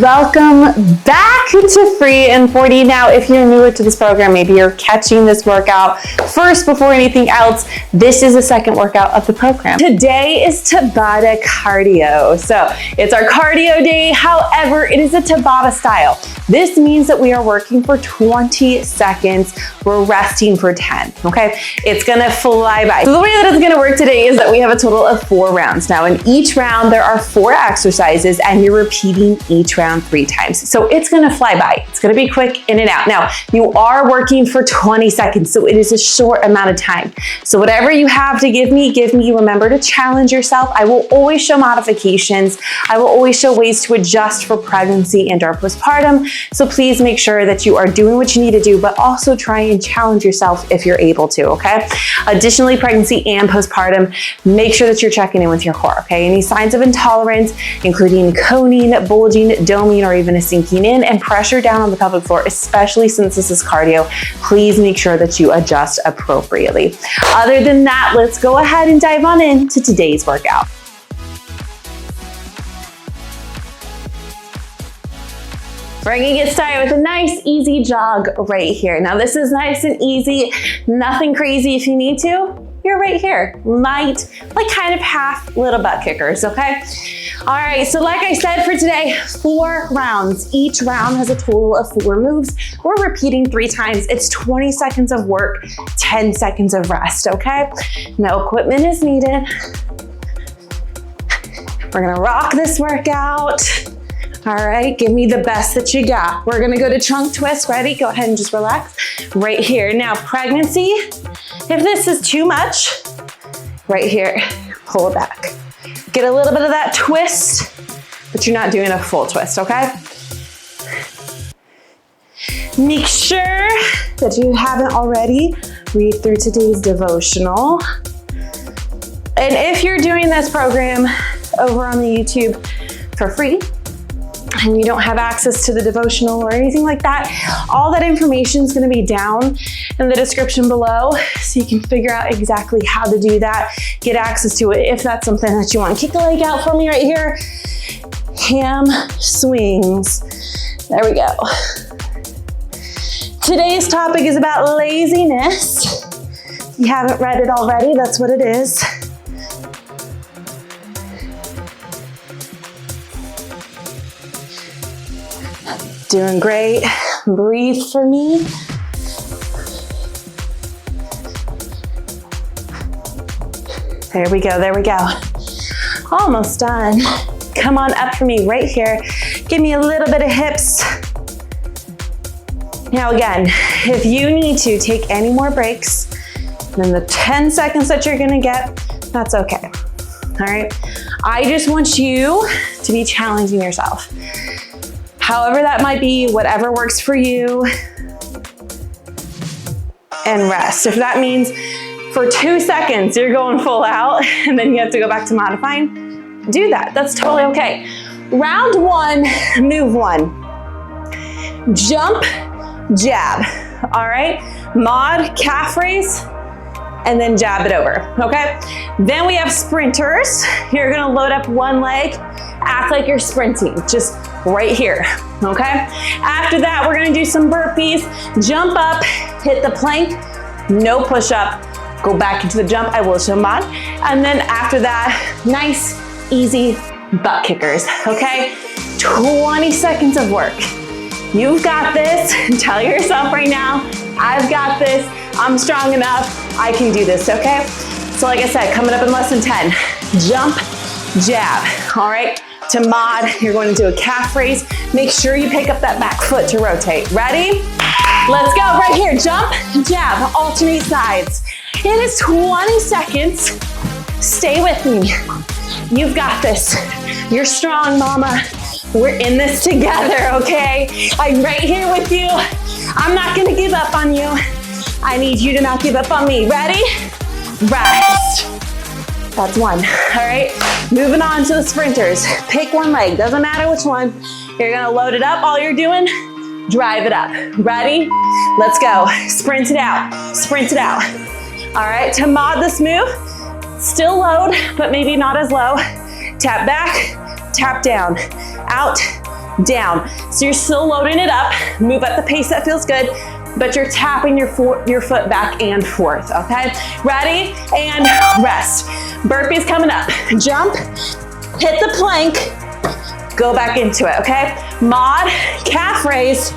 Welcome back to Free and 40. Now, if you're newer to this program, maybe you're catching this workout first before anything else, this is the second workout of the program. Today is Tabata cardio. So it's our cardio day. However, it is a Tabata style. This means that we are working for 20 seconds. We're resting for 10, okay? It's gonna fly by. So the way that it's gonna work today is that we have a total of 4 rounds. Now in each round, there are 4 exercises and you're repeating each round 3 times. So it's gonna fly by. It's gonna be quick in and out. Now, you are working for 20 seconds, so it is a short amount of time. So whatever you have to give me. Remember to challenge yourself. I will always show modifications. I will always show ways to adjust for pregnancy and or postpartum. So please make sure that you are doing what you need to do, but also try and challenge yourself if you're able to, okay? Additionally, pregnancy and postpartum, make sure that you're checking in with your core, okay? Any signs of intolerance, including coning, bulging, doming, or even a sinking in, and pressure down on the pelvic floor, especially since this is cardio, please make sure that you adjust appropriately. Other than that, let's go ahead and dive on into today's workout. We're gonna get started with a nice, easy jog right here. Now this is nice and easy, nothing crazy. If you need to, you're right here. Light, like kind of half little butt kickers, okay? All right, so like I said for today, 4 rounds. Each round has a total of 4 moves. We're repeating 3 times. It's 20 seconds of work, 10 seconds of rest, okay? No equipment is needed. We're gonna rock this workout. All right, give me the best that you got. We're gonna go to trunk twist. Ready? Go ahead and just relax right here. Now, pregnancy, if this is too much, right here, pull it back. Get a little bit of that twist, but you're not doing a full twist, okay? Make sure that you haven't already read through today's devotional. And if you're doing this program over on the YouTube for free, and you don't have access to the devotional or anything like that, all that information is going to be down in the description below, so you can figure out exactly how to do that, get access to it if that's something that you want. Kick a leg out for me right here. Ham swings. There we go. Today's topic is about laziness. If you haven't read it already, that's what it is. Doing great. Breathe for me. There we go, there we go. Almost done. Come on up for me right here. Give me a little bit of hips. Now again, if you need to take any more breaks than the 10 seconds that you're gonna get, that's okay. All right? I just want you to be challenging yourself. However that might be, whatever works for you, and rest. If that means for 2 seconds you're going full out and then you have to go back to modifying, do that. That's totally okay. Round 1, move 1. Jump, jab, all right? Mod, calf raise, and then jab it over, okay? Then we have sprinters. You're gonna load up one leg, act like you're sprinting, just right here, okay? After that, we're gonna do some burpees. Jump up, hit the plank, no push up, go back into the jump. I will show mod. And then after that, nice, easy butt kickers, okay? 20 seconds of work. You've got this. Tell yourself right now, I've got this. I'm strong enough. I can do this, okay? So like I said, coming up in less than 10. Jump, jab, all right? To mod, you're going to do a calf raise. Make sure you pick up that back foot to rotate. Ready? Let's go, right here. Jump, jab, alternate sides. It is 20 seconds. Stay with me. You've got this. You're strong, mama. We're in this together, okay? I'm right here with you. I'm not gonna give up on you. I need you to not give up on me. Ready? Rest. That's 1, all right? Moving on to the sprinters. Pick one leg, doesn't matter which one. You're gonna load it up. All you're doing, drive it up. Ready? Let's go. Sprint it out, sprint it out. All right, to mod this move, still load, but maybe not as low. Tap back, tap down, out, down. So you're still loading it up. Move at the pace that feels good, but you're tapping your foot back and forth, okay? Ready? And rest. Burpees coming up. Jump, hit the plank, go back into it, okay? Mod, calf raise.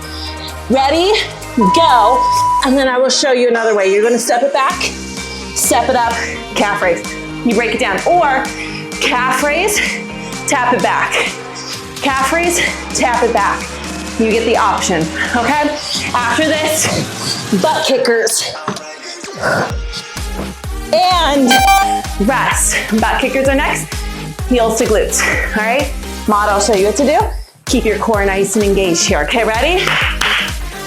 Ready? Go. And then I will show you another way. You're gonna step it back, step it up, calf raise. You break it down. Or calf raise, tap it back. Calf raise, tap it back. You get the option, okay? After this, butt kickers. And rest. Butt kickers are next. Heels to glutes, all right? Mod, I'll show you what to do. Keep your core nice and engaged here, okay? Ready?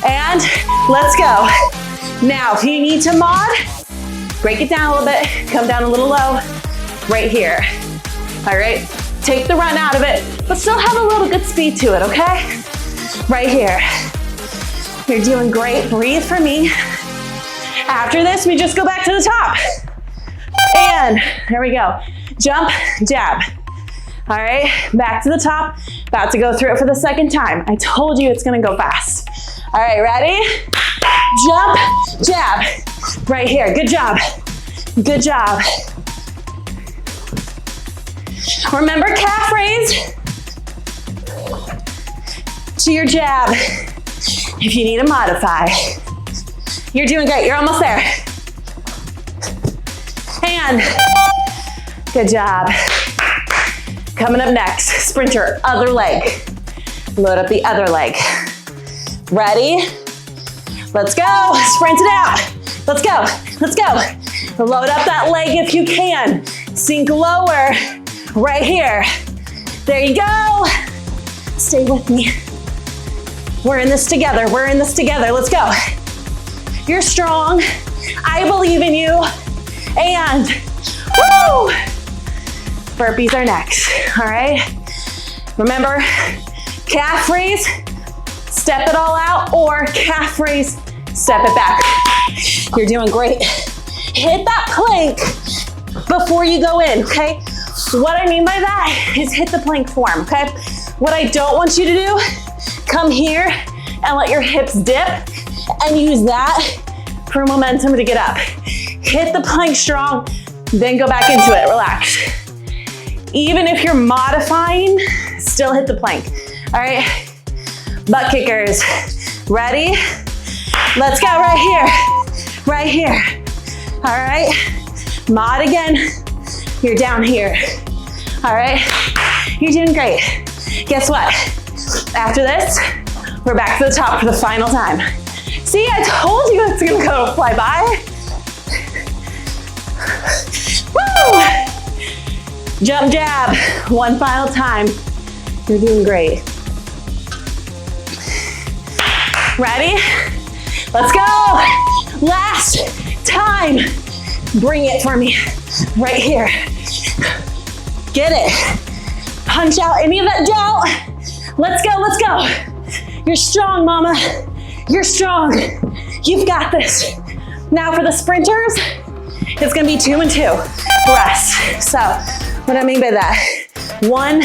And let's go. Now, if you need to mod, break it down a little bit, come down a little low, right here, all right? Take the run out of it, but still have a little good speed to it, okay? Right here. You're doing great, breathe for me. After this, we just go back to the top. And there we go. Jump, jab. All right, back to the top. About to go through it for the second time. I told you it's gonna go fast. All right, ready? Jump, jab. Right here, good job. Good job. Remember calf raise to your jab if you need to modify. You're doing great, you're almost there. And good job. Coming up next, sprinter, other leg. Load up the other leg. Ready? Let's go, sprint it out. Let's go, let's go. Load up that leg if you can. Sink lower, right here. There you go. Stay with me. We're in this together, we're in this together. Let's go. You're strong. I believe in you. And woo! Burpees are next, all right? Remember, calf raise, step it all out, or calf raise, step it back. You're doing great. Hit that plank before you go in, okay? What I mean by that is hit the plank form, okay? What I don't want you to do, come here and let your hips dip and use that for momentum to get up. Hit the plank strong, then go back into it, relax. Even if you're modifying, still hit the plank, all right? Butt kickers, ready? Let's go right here, right here. All right, mod again, you're down here. All right, you're doing great. Guess what? After this, we're back to the top for the final time. See, I told you it's gonna go fly by. Woo! Jump jab, one final time. You're doing great. Ready? Let's go. Last time. Bring it for me, right here. Get it. Punch out any of that doubt. Let's go, let's go. You're strong, mama. You're strong. You've got this. Now for the sprinters, it's gonna be 2 and 2. Rest. So, what I mean by that, 1,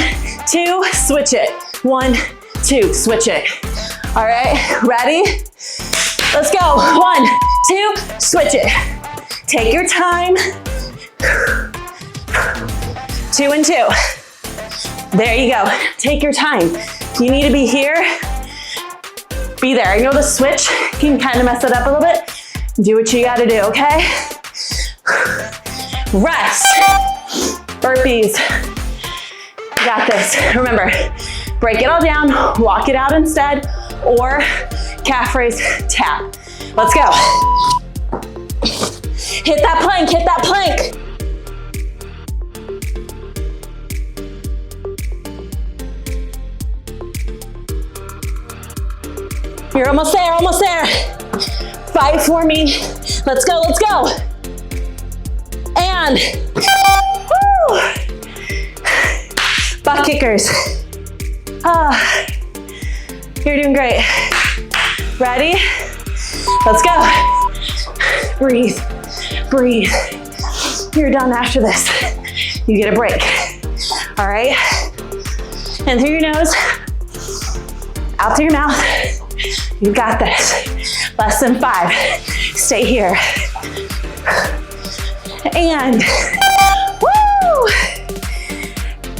2, switch it. 1, 2, switch it. All right, ready? Let's go. 1, 2, switch it. Take your time. 2 and 2. There you go. Take your time. If you need to be here, be there. I know the switch can kind of mess it up a little bit. Do what you gotta do, okay? Rest. Burpees. Got this. Remember, break it all down, walk it out instead, or calf raise, tap. Let's go. Hit that plank, hit that plank. You're almost there, almost there. Fight for me. Let's go, let's go. And, woo! Butt kickers. You're doing great. Ready? Let's go. Breathe, breathe. You're done after this. You get a break. All right? And through your nose, Out through your mouth. You got this. Less than 5. Stay here. And woo!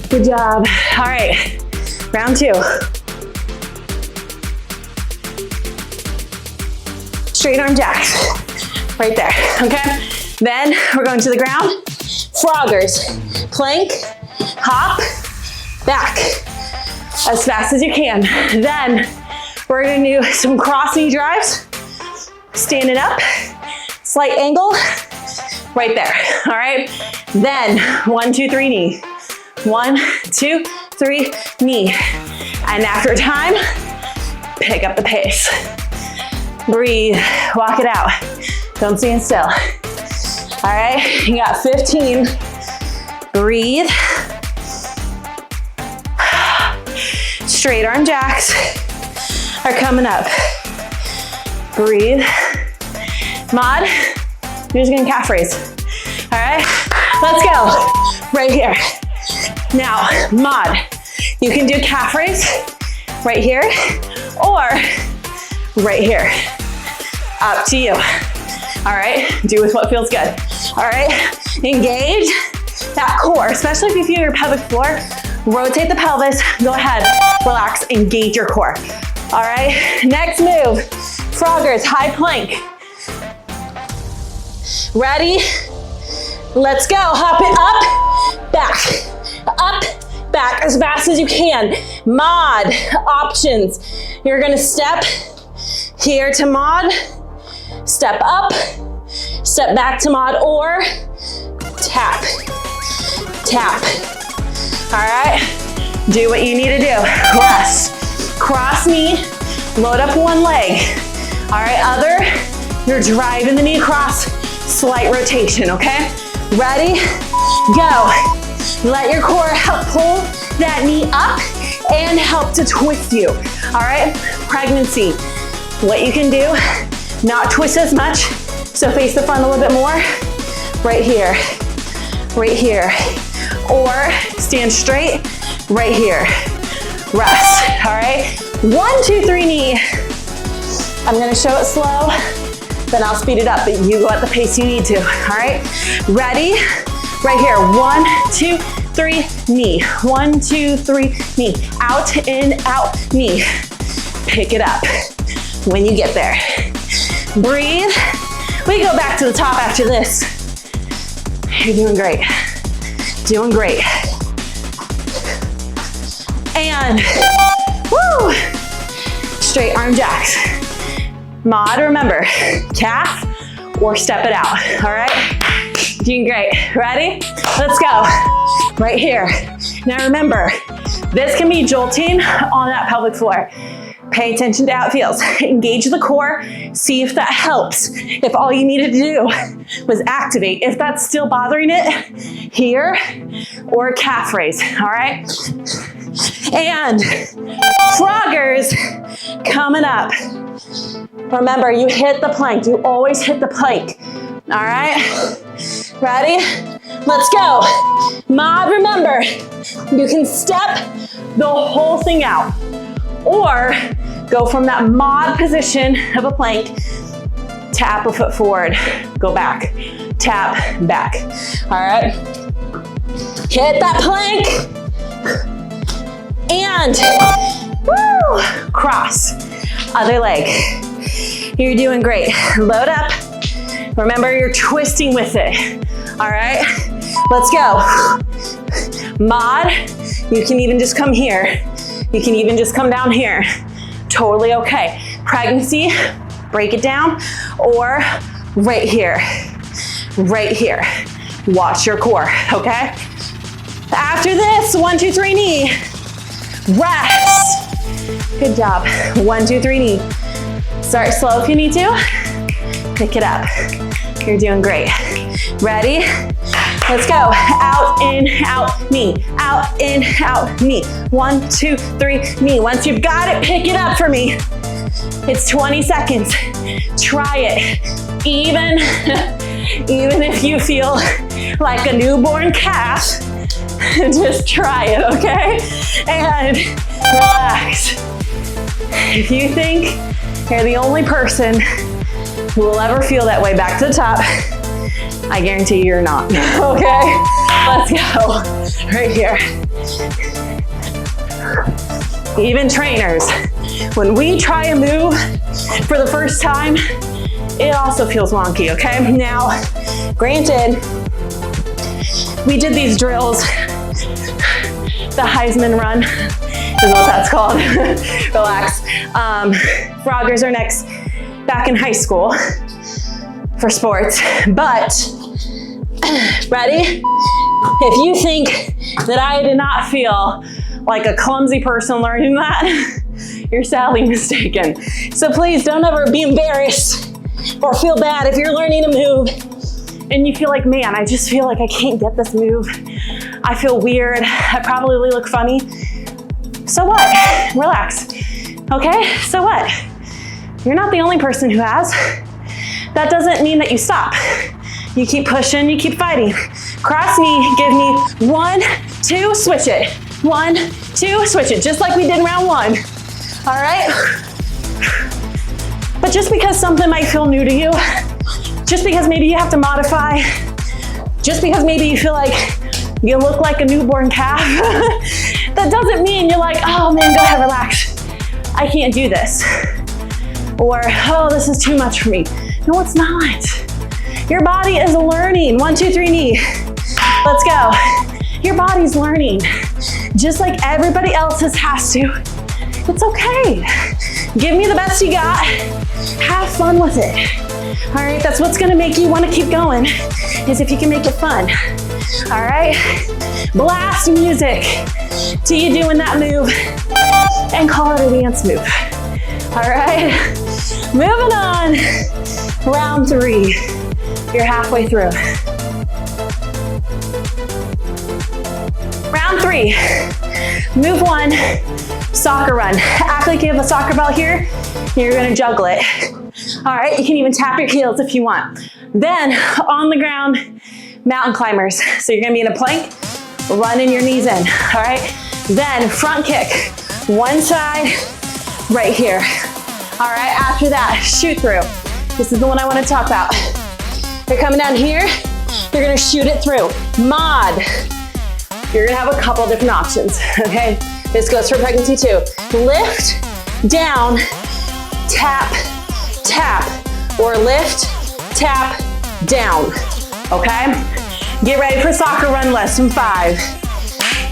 Good job. All right, round 2. Straight arm jacks, right there, okay? Then we're going to the ground. Froggers, plank, hop, back, as fast as you can. Then we're gonna do some cross knee drives, standing up, slight angle, right there, all right? Then 1, 2, 3 knee. 1, 2, 3 knee. And after time, pick up the pace. Breathe, walk it out. Don't stand still. All right, you got 15. Breathe. Straight arm jacks are coming up. Breathe. Mod, you're just gonna calf raise. All right, let's go. Right here. Now, mod, you can do calf raise right here or right here. Up to you. All right, do with what feels good. All right, engage that core, especially if you feel your pelvic floor. Rotate the pelvis, go ahead, relax, engage your core. All right, next move, froggers, high plank. Ready? Let's go, hop it up, back, as fast as you can. Mod, options. You're gonna step here to mod, step up, step back to mod, or tap, tap. All right, do what you need to do. Rest, cross knee, load up one leg. All right, other, you're driving the knee across, slight rotation, okay? Ready, go. Let your core help pull that knee up and help to twist you. All right, pregnancy, what you can do, not twist as much, so face the front a little bit more. Right here, or stand straight, right here. Rest, all right? 1, 2, 3 knee. I'm gonna show it slow, then I'll speed it up, but you go at the pace you need to, all right? Ready? Right here, 1, 2, 3, knee. 1, 2, 3, knee. Out, in, out, knee. Pick it up when you get there. Breathe. We go back to the top after this. You're doing great. Doing great. And, woo! Straight arm jacks. Mod, remember, calf or step it out, all right? Doing great. Ready? Let's go. Right here. Now remember, this can be jolting on that pelvic floor. Pay attention to how it feels. Engage the core. See if that helps. If all you needed to do was activate. If that's still bothering it, here or calf raise, all right? And froggers coming up. Remember, you hit the plank. You always hit the plank. All right? Ready? Let's go. Mod, remember, you can step the whole thing out or go from that mod position of a plank, tap a foot forward, go back, tap, back. All right? Hit that plank and woo, cross, other leg. You're doing great. Load up. Remember, you're twisting with it. All right, let's go. Mod, you can even just come here. You can even just come down here. Totally okay. Pregnancy, break it down, or right here. Right here. Watch your core, okay? After this, 1, 2, 3 knee. Rest. Good job. 1, 2, 3 knee. Start slow if you need to. Pick it up. You're doing great. Ready? Let's go. Out, in, out, knee. Out, in, out, knee. 1, 2, 3, knee. Once you've got it, pick it up for me. It's 20 seconds. Try it. Even if you feel like a newborn calf, just try it, okay? And relax. If you think you're the only person who will ever feel that way back to the top, I guarantee you're not, okay? Let's go, right here. Even trainers, when we try a move for the first time, it also feels wonky, okay? Now, granted, we did these drills, the Heisman run is what that's called, relax. Froggers are next, back in high school for sports, but ready? If you think that I did not feel like a clumsy person learning that, you're sadly mistaken. So please don't ever be embarrassed or feel bad if you're learning a move and you feel like, man, I just feel like I can't get this move. I feel weird. I probably look funny. So what? Relax. Okay? So what? You're not the only person who has. That doesn't mean that you stop. You keep pushing, you keep fighting. Cross knee, give me 1, 2, switch it. 1, 2, switch it, just like we did in round 1. All right? But just because something might feel new to you, just because maybe you have to modify, just because maybe you feel like you look like a newborn calf, that doesn't mean you're like, oh man, go ahead, relax. I can't do this. Or, oh, this is too much for me. No, it's not. Your body is learning. 1, 2, 3, knee. Let's go. Your body's learning. Just like everybody else's has to. It's okay. Give me the best you got. Have fun with it. All right, that's what's gonna make you wanna keep going, is if you can make it fun. All right, blast music till you're doing that move and call it a dance move. All right, moving on. Round 3, you're halfway through. Round 3, move 1, soccer run. Act like you have a soccer ball here, you're gonna juggle it. All right, you can even tap your heels if you want. Then on the ground, mountain climbers. So you're gonna be in a plank, running your knees in, all right? Then front kick, one side, right here. All right, after that, shoot through. This is the one I wanna talk about. You're coming down here, you're gonna shoot it through. Mod. You're gonna have a couple different options, okay? This goes for pregnancy too. Lift, down, tap, tap, or lift, tap, down, okay? Get ready for soccer run lesson 5.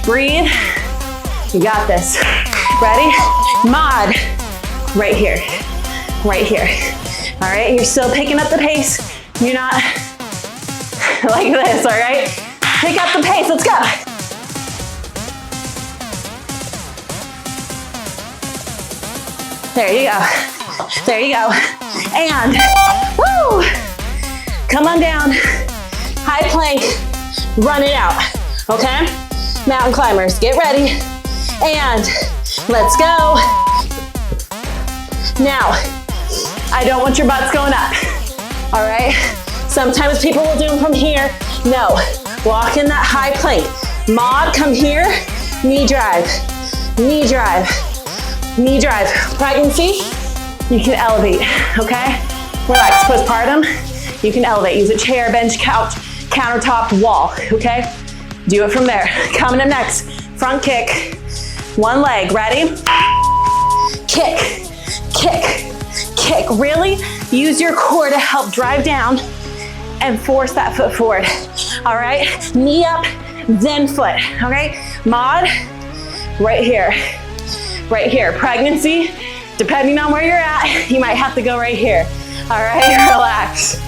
Breathe, you got this. Ready? Mod, right here, right here. All right, you're still picking up the pace. You're not like this, all right? Pick up the pace, let's go. There you go. There you go. And, woo! Come on down. High plank, run it out, okay? Mountain climbers, get ready. And let's go. Now, I don't want your butts going up, all right? Sometimes people will do them from here. No, walk in that high plank. Mod, come here, knee drive, knee drive. Knee drive. Pregnancy, you can elevate, okay? Relax, postpartum, you can elevate. Use a chair, bench, couch, countertop, wall, okay? Do it from there. Coming up next, front kick, one leg, ready? Kick, kick, kick. Really use your core to help drive down and force that foot forward, all right? Knee up, then foot, okay? Mod, right here. Right here, pregnancy, depending on where you're at, you might have to go right here. All right, relax.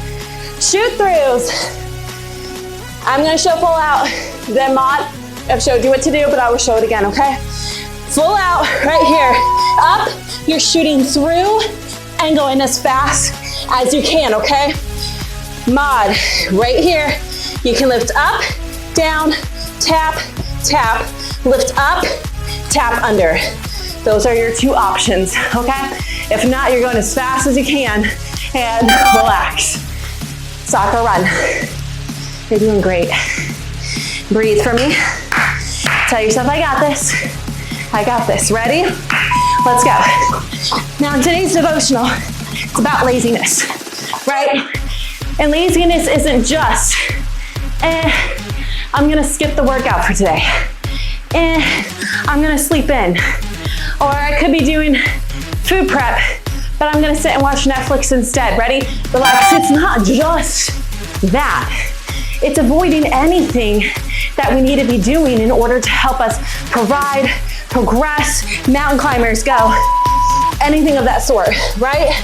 Shoot throughs. I'm gonna show full out, then mod. I've showed you what to do, but I will show it again, okay? Full out, right here. Up, you're shooting through and going as fast as you can, okay? Mod, right here. You can lift up, down, tap, tap, lift up, tap under. Those are your 2 options, okay? If not, you're going as fast as you can and relax. Soccer run. You're doing great. Breathe for me. Tell yourself, I got this. I got this. Ready? Let's go. Now in today's devotional, it's about laziness, right? And laziness isn't just, I'm gonna skip the workout for today. I'm gonna sleep in. Or I could be doing food prep, but I'm gonna sit and watch Netflix instead. Ready? Relax. It's not just that. It's avoiding anything that we need to be doing in order to help us provide, progress, mountain climbers, go. Anything of that sort, right?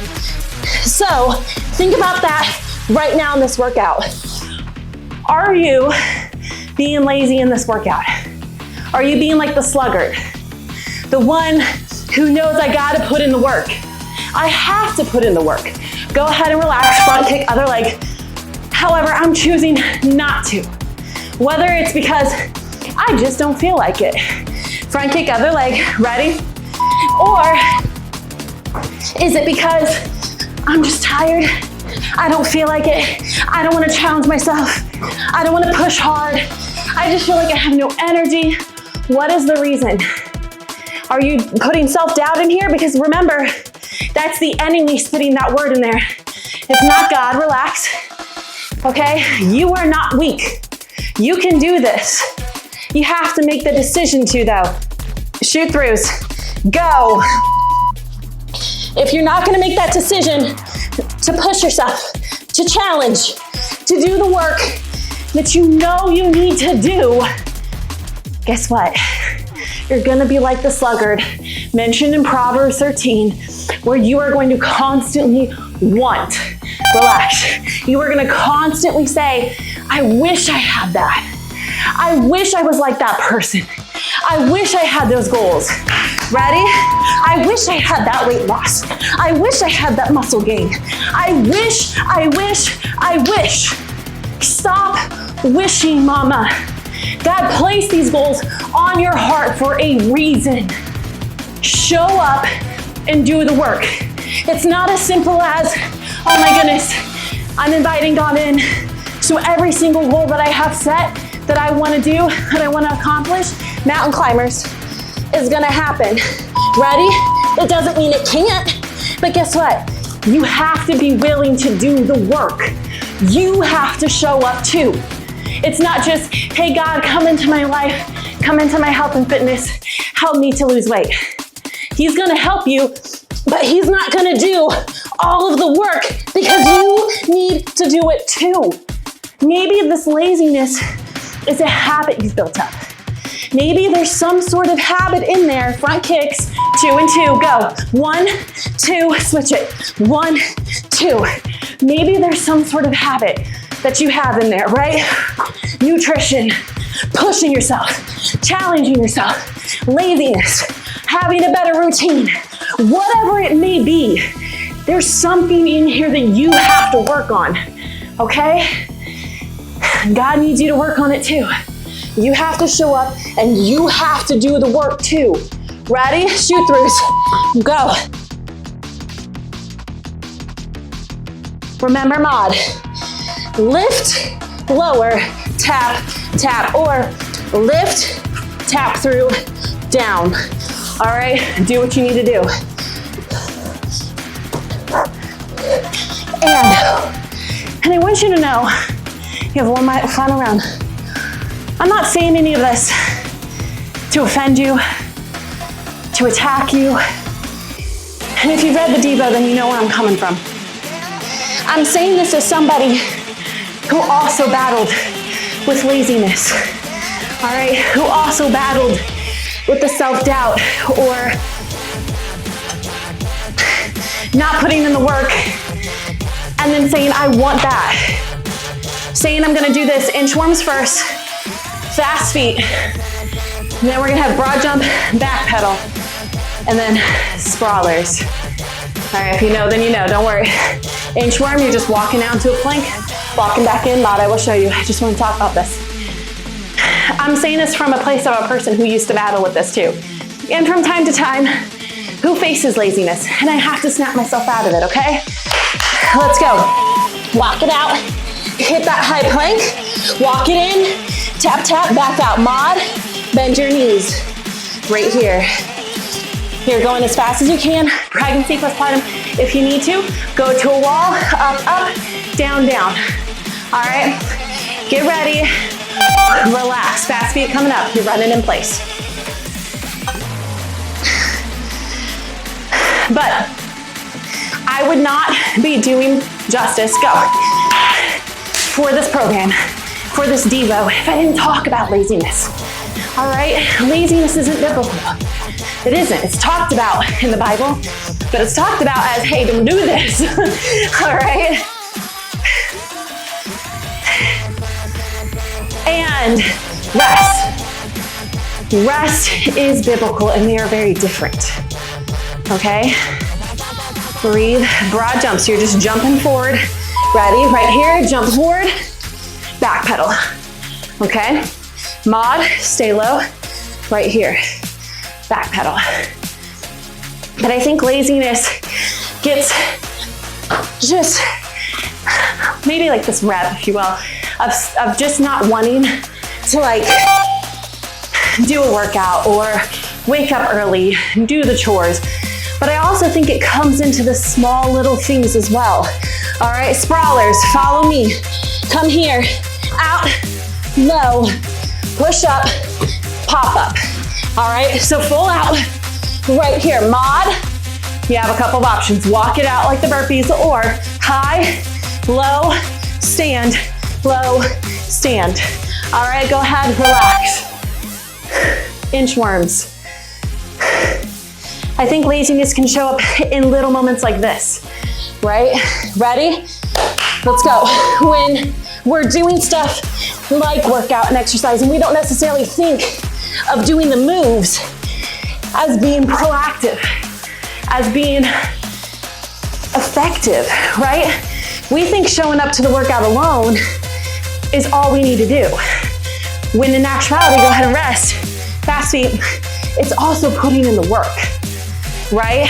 So think about that right now in this workout. Are you being lazy in this workout? Are you being like the sluggard? The one who knows I gotta put in the work. I have to put in the work. Go ahead and relax, front kick, other leg. However, I'm choosing not to. Whether it's because I just don't feel like it. Front kick, other leg, ready? Or is it because I'm just tired? I don't feel like it. I don't want to challenge myself. I don't want to push hard. I just feel like I have no energy. What is the reason? Are you putting self-doubt in here? Because remember, that's the enemy spitting that word in there. It's not God, relax. Okay, you are not weak. You can do this. You have to make the decision to though. Shoot throughs, go. If you're not gonna make that decision to push yourself, to challenge, to do the work that you know you need to do, guess what? You're gonna be like the sluggard mentioned in Proverbs 13, where you are going to constantly want. Relax. You are gonna constantly say, I wish I had that. I wish I was like that person. I wish I had those goals. Ready? I wish I had that weight loss. I wish I had that muscle gain. I wish. Stop wishing, mama. God placed these goals on your heart for a reason. Show up and do the work. It's not as simple as, oh my goodness, I'm inviting God in. So every single goal that I have set, that I want to do, that I want to accomplish, mountain climbers, is going to happen. Ready? It doesn't mean it can't, but guess what? You have to be willing to do the work. You have to show up too. It's not just, hey God, come into my life, come into my health and fitness, help me to lose weight. He's gonna help you, but he's not gonna do all of the work because you need to do it too. Maybe this laziness is a habit you've built up. Maybe there's some sort of habit in there, front kicks, 2 and 2, go. 1, 2, switch it. 1, 2. Maybe there's some sort of habit that you have in there, right? Nutrition, pushing yourself, challenging yourself, laziness, having a better routine, whatever it may be, there's something in here that you have to work on, okay? God needs you to work on it too. You have to show up and you have to do the work too. Ready? Shoot throughs, go. Remember mod, lift, lower, tap, tap, or lift, tap through, down. All right, do what you need to do. And I want you to know, you have one final round. I'm not saying any of this to offend you, to attack you. And if you've read the Devo, then you know where I'm coming from. I'm saying this as somebody who also battled with laziness, all right? Who also battled with the self-doubt or not putting in the work and then saying, I want that. Saying I'm gonna do this inchworms first, fast feet, and then we're gonna have broad jump, back pedal, and then sprawlers. All right, if you know, then you know, don't worry. Inchworm, you're just walking down to a plank, walking back in, mod, I will show you. I just want to talk about this. I'm saying this from a place of a person who used to battle with this too. And from time to time, who faces laziness? And I have to snap myself out of it, okay? Let's go. Walk it out, hit that high plank, walk it in, tap, tap, back out, mod, bend your knees, right here. You're going as fast as you can, pregnancy, postpartum. If you need to, go to a wall, up, up, down, down. All right, get ready, relax, fast feet coming up, you're running in place. But I would not be doing justice, for this program, for this Devo, if I didn't talk about laziness. All right, laziness isn't biblical. It isn't. It's talked about in the Bible, but it's talked about as, hey, don't do this. All right? And rest. Rest is biblical, and they are very different. Okay? Breathe. Broad jumps. You're just jumping forward. Ready? Right here. Jump forward. Back pedal. Okay? Mod. Stay low. Right here. Back pedal. But I think laziness gets just maybe like this rep, if you will, of just not wanting to like do a workout or wake up early, do the chores. But I also think it comes into the small little things as well. All right, sprawlers, follow me. Come here, out, low, push up, pop up. All right, so full out, right here, mod. You have a couple of options. Walk it out like the burpees, or high, low, stand, low, stand. All right, go ahead, relax. Inchworms. I think laziness can show up in little moments like this, right? Ready? Let's go. When we're doing stuff like workout and exercise, and we don't necessarily think of doing the moves as being proactive, as being effective, right? We think showing up to the workout alone is all we need to do. When in actuality, go ahead and rest, fast feet, it's also putting in the work, right?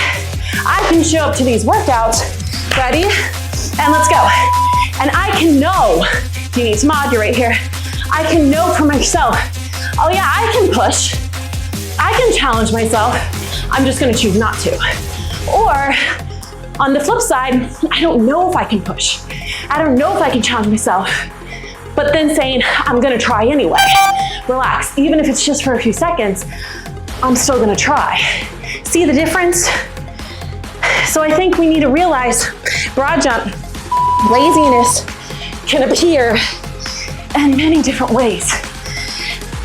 I can show up to these workouts, ready? And let's go. And I can know, you need to mod, you're right here. I can know for myself, oh yeah, I can push. I can challenge myself. I'm just gonna choose not to. Or on the flip side, I don't know if I can push. I don't know if I can challenge myself. But then saying, I'm gonna try anyway. Relax, even if it's just for a few seconds, I'm still gonna try. See the difference? So I think we need to realize broad jump, laziness can appear in many different ways.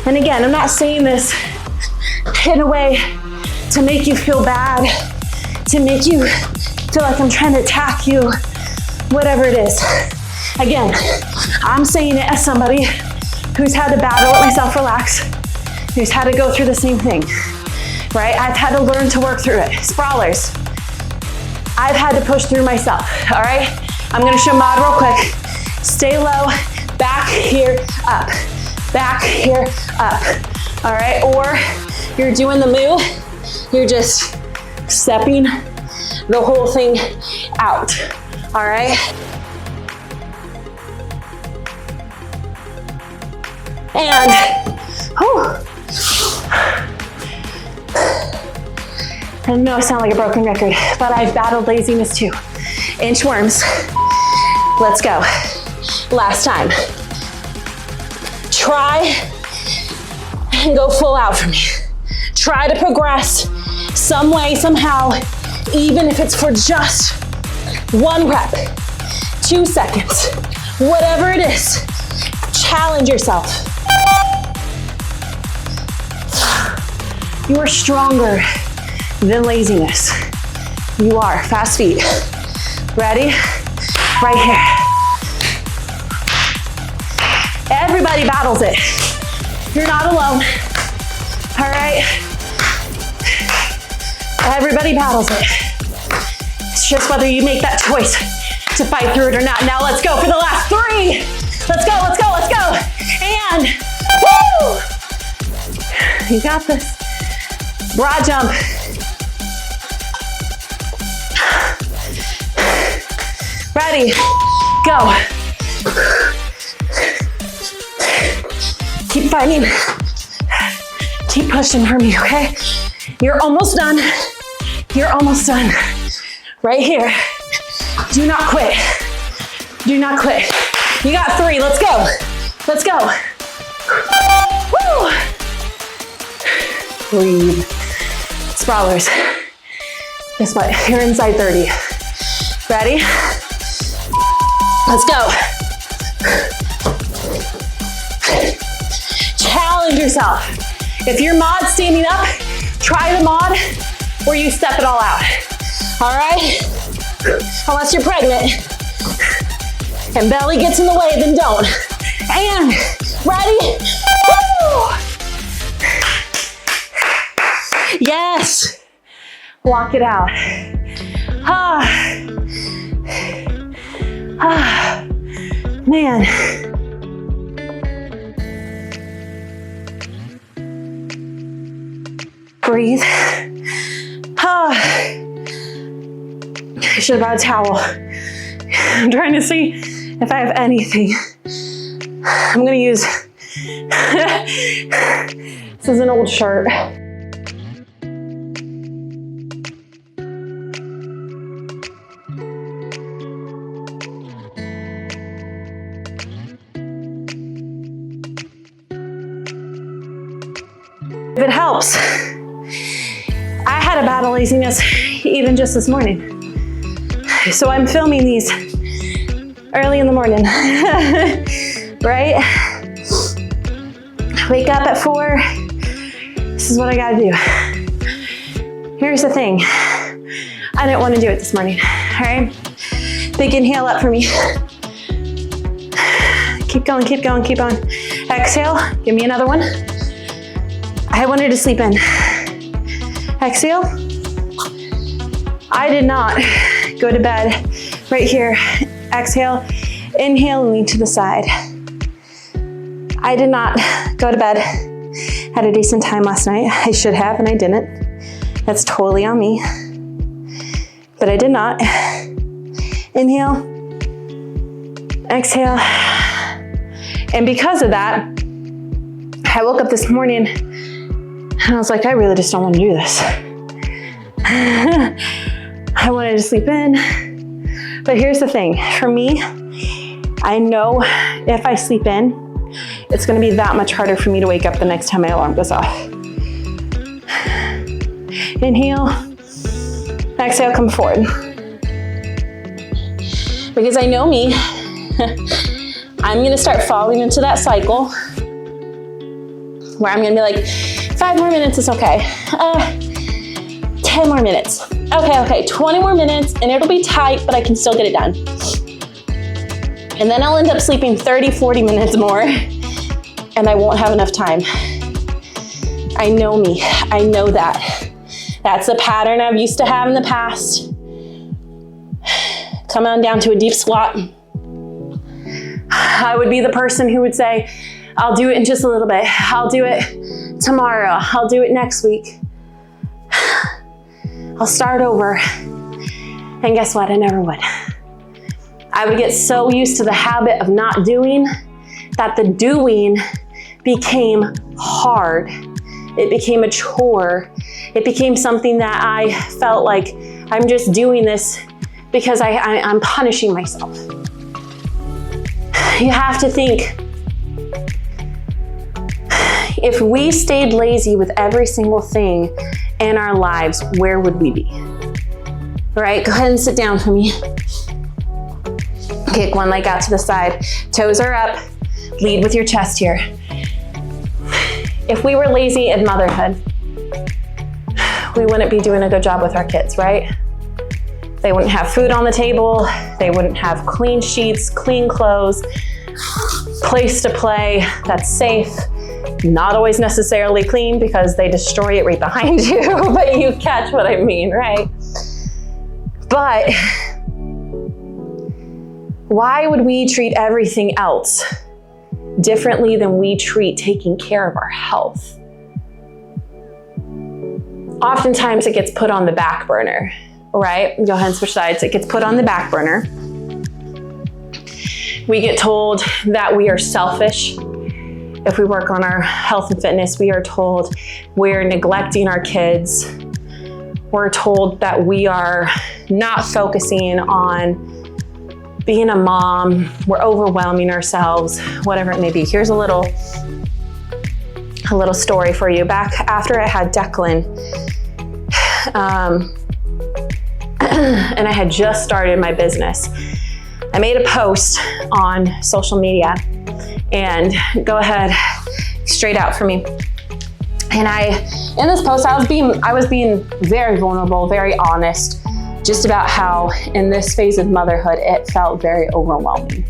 And again, I'm not saying this in a way to make you feel bad, to make you feel like I'm trying to attack you, whatever it is. Again, I'm saying it as somebody who's had to battle it myself, relax, who's had to go through the same thing, right? I've had to learn to work through it. Sprawlers, I've had to push through myself, all right? I'm gonna show mod real quick. Stay low, back here, up. Back here, up, all right? Or you're doing the move, you're just stepping the whole thing out, all right? And, I know I sound like a broken record, but I've battled laziness too. Inchworms, let's go. Last time. Try and go full out for me. Try to progress some way, somehow, even if it's for just 1 rep, 2 seconds, whatever it is, challenge yourself. You are stronger than laziness. You are. Fast feet. Ready? Right here. Everybody battles it. You're not alone. All right? Everybody battles it. It's just whether you make that choice to fight through it or not. Now let's go for the last 3. Let's go, let's go, let's go. And, woo! You got this. Broad jump. Ready, go. Keep fighting. Keep pushing for me, okay? You're almost done. You're almost done. Right here. Do not quit. Do not quit. You got 3, let's go. Let's go. Woo! Breathe. Sprawlers. Guess what? You're inside 30. Ready? Let's go. Challenge yourself. If you're mod standing up, try the mod where you step it all out. All right? Unless you're pregnant and belly gets in the way, then don't. And ready? Woo! Yes. Walk it out. Man. Breathe. I should have brought a towel. I'm trying to see if I have anything. I'm gonna use, this is an old shirt. If it helps, I had a battle laziness even just this morning. So I'm filming these early in the morning, right? Wake up at 4. This is what I gotta do. Here's the thing. I didn't want to do it this morning, all right? Big inhale up for me. Keep going, keep going, keep on. Exhale, give me another one. I wanted to sleep in. Exhale. I did not go to bed. Right here. Exhale. Inhale and lean to the side. I did not go to bed. Had a decent time last night. I should have and I didn't. That's totally on me. But I did not. Inhale. Exhale. And because of that, I woke up this morning and I was like, I really just don't want to do this. I wanted to sleep in. But here's the thing. For me, I know if I sleep in, it's going to be that much harder for me to wake up the next time my alarm goes off. Inhale. Exhale, come forward. Because I know me, I'm going to start falling into that cycle where I'm going to be like, 5 more minutes is okay. 10 more minutes. Okay, 20 more minutes and it'll be tight, but I can still get it done. And then I'll end up sleeping 30, 40 minutes more and I won't have enough time. I know me, I know that. That's a pattern I've used to have in the past. Come on down to a deep squat. I would be the person who would say, I'll do it in just a little bit. I'll do it tomorrow. I'll do it next week. I'll start over. And guess what? I never would. I would get so used to the habit of not doing that the doing became hard. It became a chore. It became something that I felt like I'm just doing this because I'm punishing myself. You have to think, if we stayed lazy with every single thing in our lives, where would we be? All right, go ahead and sit down for me. Kick one leg out to the side. Toes are up. Lead with your chest here. If we were lazy in motherhood, we wouldn't be doing a good job with our kids, right? They wouldn't have food on the table. They wouldn't have clean sheets, clean clothes, place to play that's safe. Not always necessarily clean because they destroy it right behind you, but you catch what I mean, right? But why would we treat everything else differently than we treat taking care of our health? Oftentimes it gets put on the back burner, right? Go ahead and switch sides. It gets put on the back burner. We get told that we are selfish. If we work on our health and fitness, we are told we're neglecting our kids. we're told that we are not focusing on being a mom, we're overwhelming ourselves, whatever it may be. Here's a little story for you. Back after I had Declan, and I had just started my business, I made a post on social media, and go ahead, straight out for me. And in this post, I was being very vulnerable, very honest, just about how in this phase of motherhood, it felt very overwhelming.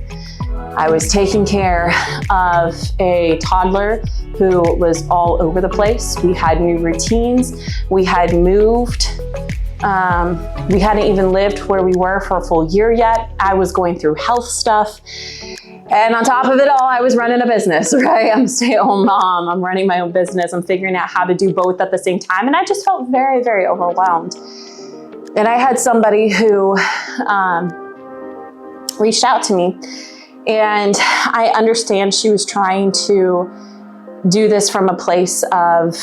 I was taking care of a toddler who was all over the place. We had new routines. We had moved. We hadn't even lived where we were for a full year yet. I was going through health stuff. And on top of it all, I was running a business, right? I'm a stay-at-home mom. I'm running my own business. I'm figuring out how to do both at the same time. And I just felt very, very overwhelmed. And I had somebody who reached out to me. And I understand she was trying to do this from a place of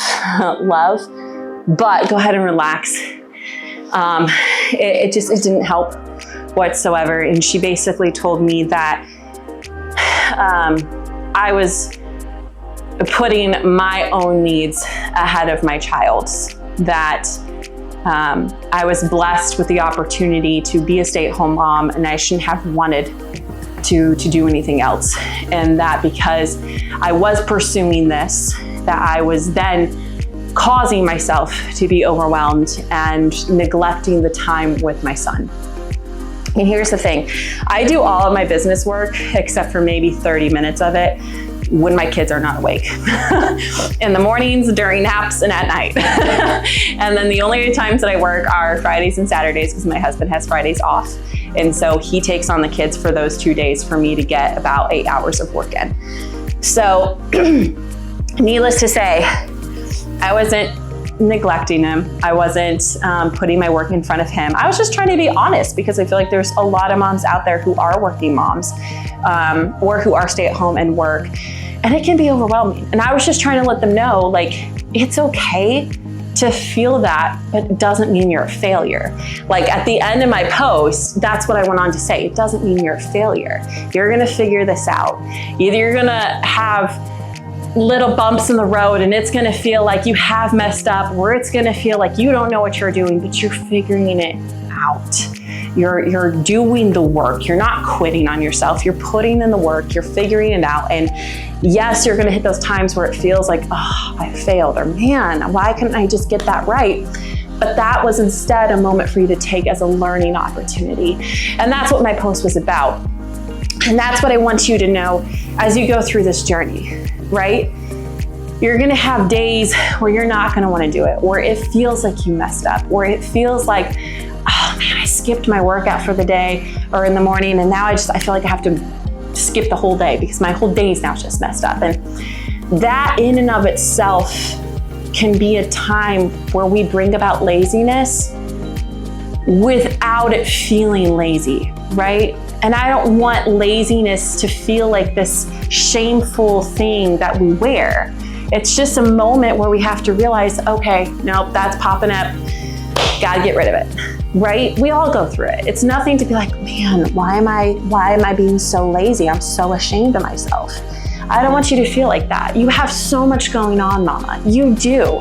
love, but go ahead and relax. It didn't help whatsoever. And she basically told me that I was putting my own needs ahead of my child's, that I was blessed with the opportunity to be a stay-at-home mom, and I shouldn't have wanted to do anything else. And that because I was pursuing this, that I was then causing myself to be overwhelmed and neglecting the time with my son. And here's the thing, I do all of my business work except for maybe 30 minutes of it when my kids are not awake. In the mornings, during naps, and at night. And then the only times that I work are Fridays and Saturdays, because my husband has Fridays off. And so he takes on the kids for those 2 days for me to get about 8 hours of work in. So needless to say, I wasn't neglecting him. I wasn't putting my work in front of him. I was just trying to be honest, because I feel like there's a lot of moms out there who are working moms or who are stay at home and work, and it can be overwhelming. And I was just trying to let them know, like, it's okay to feel that, but it doesn't mean you're a failure. Like at the end of my post, that's what I went on to say. It doesn't mean you're a failure. You're gonna figure this out. Either you're gonna have little bumps in the road and it's gonna feel like you have messed up, or it's gonna feel like you don't know what you're doing, but you're figuring it out. You're doing the work. You're not quitting on yourself. You're putting in the work. You're figuring it out. And yes, you're gonna hit those times where it feels like, oh, I failed, or man, why couldn't I just get that right? But that was instead a moment for you to take as a learning opportunity. And that's what my post was about. And that's what I want you to know as you go through this journey, right? You're gonna have days where you're not gonna wanna do it, or it feels like you messed up, or it feels like, oh man, I skipped my workout for the day or in the morning, and now I feel like I have to skip the whole day because my whole day is now just messed up. And that in and of itself can be a time where we bring about laziness without it feeling lazy, right? And I don't want laziness to feel like this shameful thing that we wear. It's just a moment where we have to realize, okay, nope, that's popping up. Gotta get rid of it, right? We all go through it. It's nothing to be like, man, why am I being so lazy? I'm so ashamed of myself. I don't want you to feel like that. You have so much going on, mama. You do.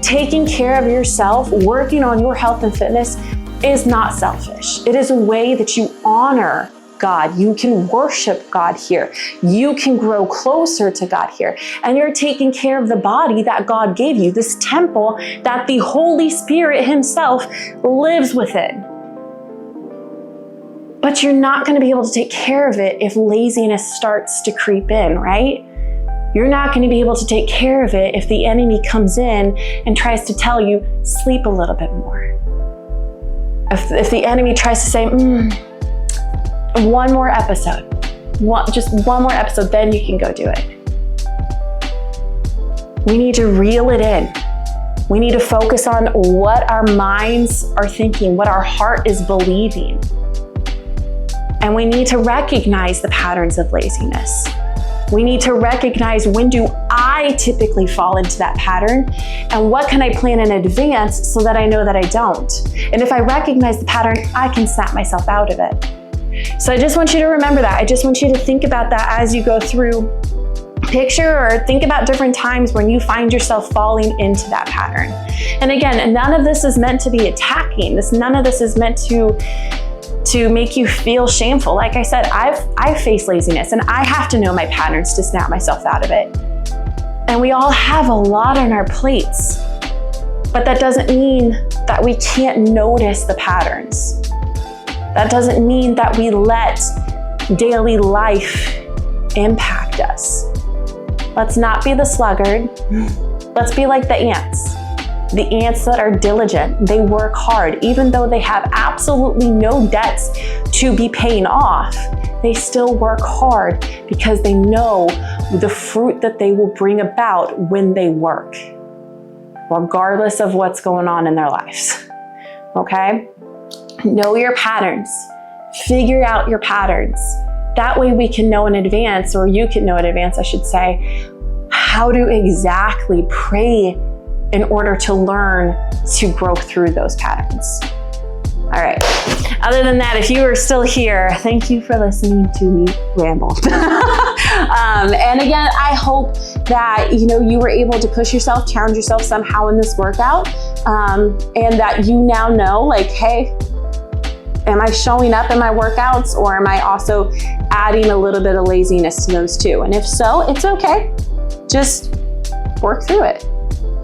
Taking care of yourself, working on your health and fitness is not selfish. It is a way that you honor God. You can worship God here. You can grow closer to God here. And you're taking care of the body that God gave you, this temple that the Holy Spirit Himself lives within. But you're not going to be able to take care of it if laziness starts to creep in, right? You're not going to be able to take care of it if the enemy comes in and tries to tell you, sleep a little bit more. If the enemy tries to say, one more episode, just one more episode, then you can go do it. We need to reel it in. We need to focus on what our minds are thinking, what our heart is believing. And we need to recognize the patterns of laziness. We need to recognize, when do I typically fall into that pattern, and what can I plan in advance so that I know that I don't? And if I recognize the pattern, I can snap myself out of it. So I just want you to remember that. I just want you to think about that as you go through. Picture or think about different times when you find yourself falling into that pattern. And again, none of this is meant to be attacking. None of this is meant to make you feel shameful. Like I said, I've faced laziness, and I have to know my patterns to snap myself out of it. And we all have a lot on our plates, but that doesn't mean that we can't notice the patterns. That doesn't mean that we let daily life impact us. Let's not be the sluggard. Let's be like the ants. The ants that are diligent, they work hard. Even though they have absolutely no debts to be paying off, they still work hard because they know the fruit that they will bring about when they work, regardless of what's going on in their lives. Okay? Know your patterns. Figure out your patterns. That way we can know in advance, or you can know in advance, I should say, how to exactly pray in order to learn to grow through those patterns. All right. Other than that, if you are still here, thank you for listening to me ramble. And again, I hope that you were able to push yourself, challenge yourself somehow in this workout, and that you now know, like, hey, am I showing up in my workouts, or am I also adding a little bit of laziness to those too? And if so, it's okay. Just work through it.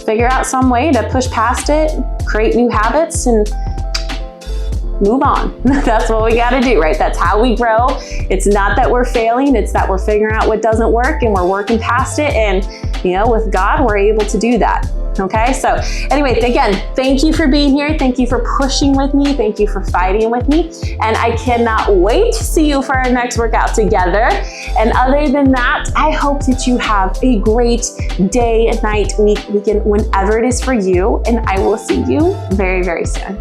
Figure out some way to push past it, create new habits, and move on. That's what we got to do, right? That's how we grow. It's not that we're failing, it's that we're figuring out what doesn't work and we're working past it. And with God, we're able to do that. Okay, so anyway, again, thank you for being here. Thank you for pushing with me. Thank you for fighting with me. And I cannot wait to see you for our next workout together. And other than that, I hope that you have a great day, night, week, weekend, whenever it is for you. And I will see you very, very soon.